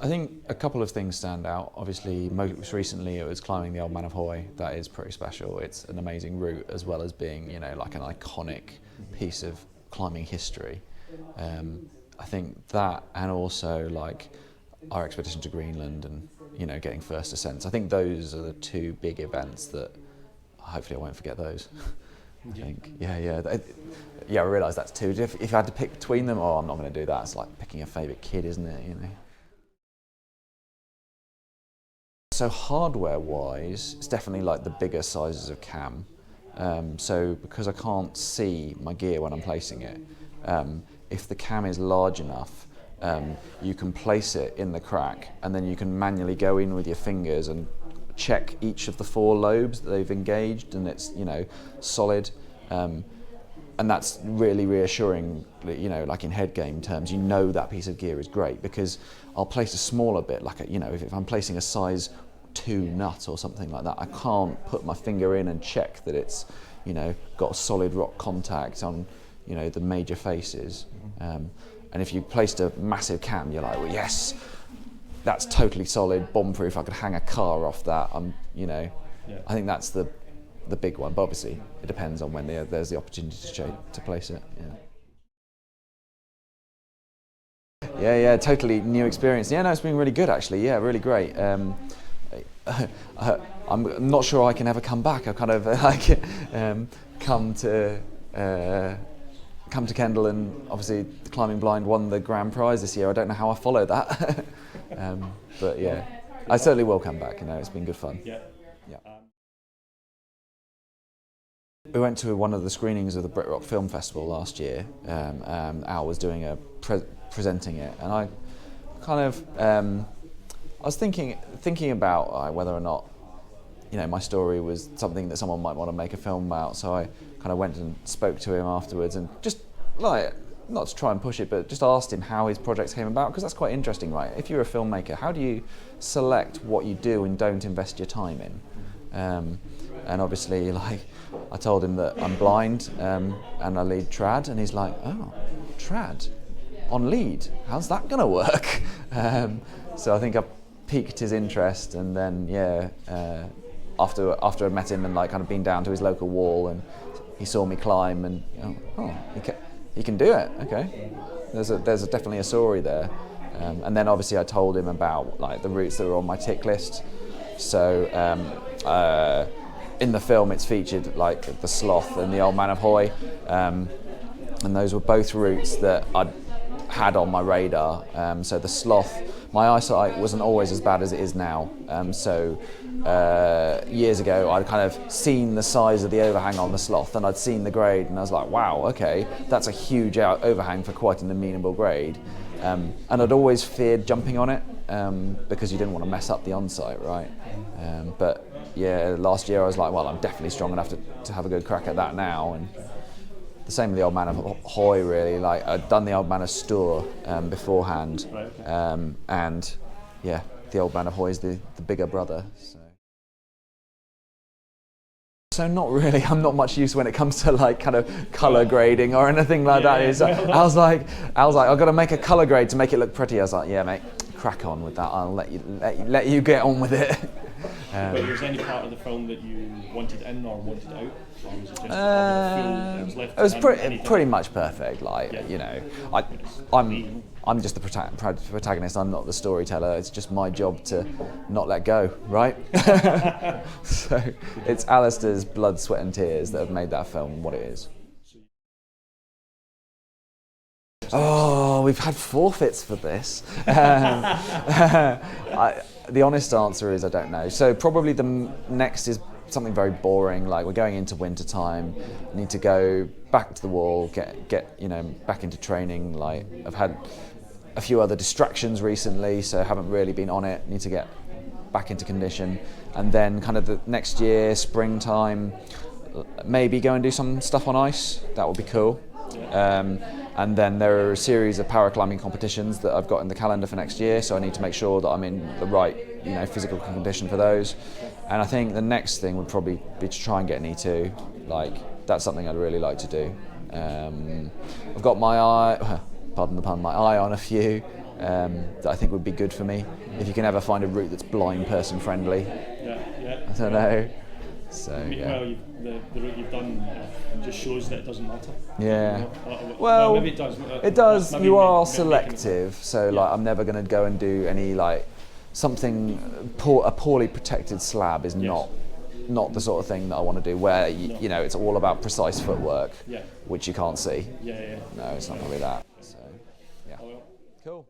I think a couple of things stand out. Obviously, most recently it was climbing the Old Man of Hoy. That is pretty special. It's an amazing route as well as being, like an iconic piece of climbing history. I think that, and also like our expedition to Greenland and getting first ascents. I think those are the two big events that hopefully I won't forget those. I think, I realise that's two. If I had to pick between them, I'm not going to do that. It's like picking a favourite kid, isn't it? So hardware-wise, it's definitely like the bigger sizes of cam. So because I can't see my gear when I'm placing it, if the cam is large enough, you can place it in the crack, and then you can manually go in with your fingers and check each of the 4 lobes that they've engaged, and it's solid. And that's really reassuring, like in head game terms, that piece of gear is great, because I'll place a smaller bit, like if I'm placing a size 2 nut or something like that, I can't put my finger in and check that it's, got solid rock contact on, the major faces. And if you placed a massive cam, you're like, well, yes, that's totally solid, bomb-proof. I could hang a car off that. I think that's the big one, but obviously it depends on when there's the opportunity to place it. Yeah, totally new experience. Yeah, no, it's been really good actually. Yeah, really great. I'm not sure I can ever come back. I've kind of come to Kendal, and obviously the Climbing Blind won the grand prize this year. I don't know how I follow that, but yeah, I certainly will come back. It's been good fun. Yeah. We went to one of the screenings of the Brit Rock Film Festival last year. Al was doing presenting it, and I kind of I was thinking about whether or not my story was something that someone might want to make a film about. So I kind of went and spoke to him afterwards, and just like, not to try and push it, but just asked him how his projects came about, because that's quite interesting, right? If you're a filmmaker, how do you select what you do and don't invest your time in? And obviously, like, I told him that I'm blind and I lead trad, and he's like, oh, trad on lead, how's that gonna work? So I think I piqued his interest, and then after I met him and like kind of been down to his local wall, and he saw me climb, and he can do it. Okay, there's definitely a story there. And then obviously I told him about like the routes that were on my tick list. So in the film it's featured like the Sloth and the Old Man of Hoy, and those were both routes that I'd had on my radar. So the Sloth, my eyesight wasn't always as bad as it is now. So years ago I'd kind of seen the size of the overhang on the Sloth, and I'd seen the grade, and I was like, wow, okay, that's a huge overhang for quite an amenable grade. And I'd always feared jumping on it because you didn't want to mess up the on-site, right? But yeah, last year I was like, well, I'm definitely strong enough to have a good crack at that now. And the same with the Old Man of Hoy, really. Like, I'd done the Old Man of Stour beforehand, and yeah, the Old Man of Hoy is the bigger brother. So not really. I'm not much use when it comes to like kind of colour grading or anything like that. I was like, I've got to make a colour grade to make it look pretty. I was like, yeah, mate, crack on with that. I'll let you get on with it. But was there any part of the film that you wanted in or wanted out? Or was it just it was pretty much perfect. Like, I'm just the protagonist. I'm not the storyteller. It's just my job to not let go, right? So it's Alistair's blood, sweat and tears that have made that film what it is. Oh, we've had forfeits for this. The honest answer is I don't know. So probably the next is something very boring, like we're going into winter time, I need to go back to the wall, get back into training. Like, I've had a few other distractions recently, so haven't really been on it, need to get back into condition. And then kind of the next year, springtime, maybe go and do some stuff on ice. That would be cool. And then there are a series of paraclimbing competitions that I've got in the calendar for next year, so I need to make sure that I'm in the right, physical condition for those. And I think the next thing would probably be to try and get an E2. Like, that's something I'd really like to do. I've got my eye, pardon the pun, my eye on a few. that I think would be good for me. If you can ever find a route that's blind person friendly, Yeah. I don't know. So Well, the route you've done just shows that it doesn't matter. Yeah. Well, maybe it does. It does. Maybe You are making it- selective, so like I'm never going to go and do any like something a poorly protected slab is Yes. not the sort of thing that I want to do. Where you know it's all about precise footwork, Yeah. which you can't see. Yeah. No, it's not going to be that. So yeah, Oh, well. cool.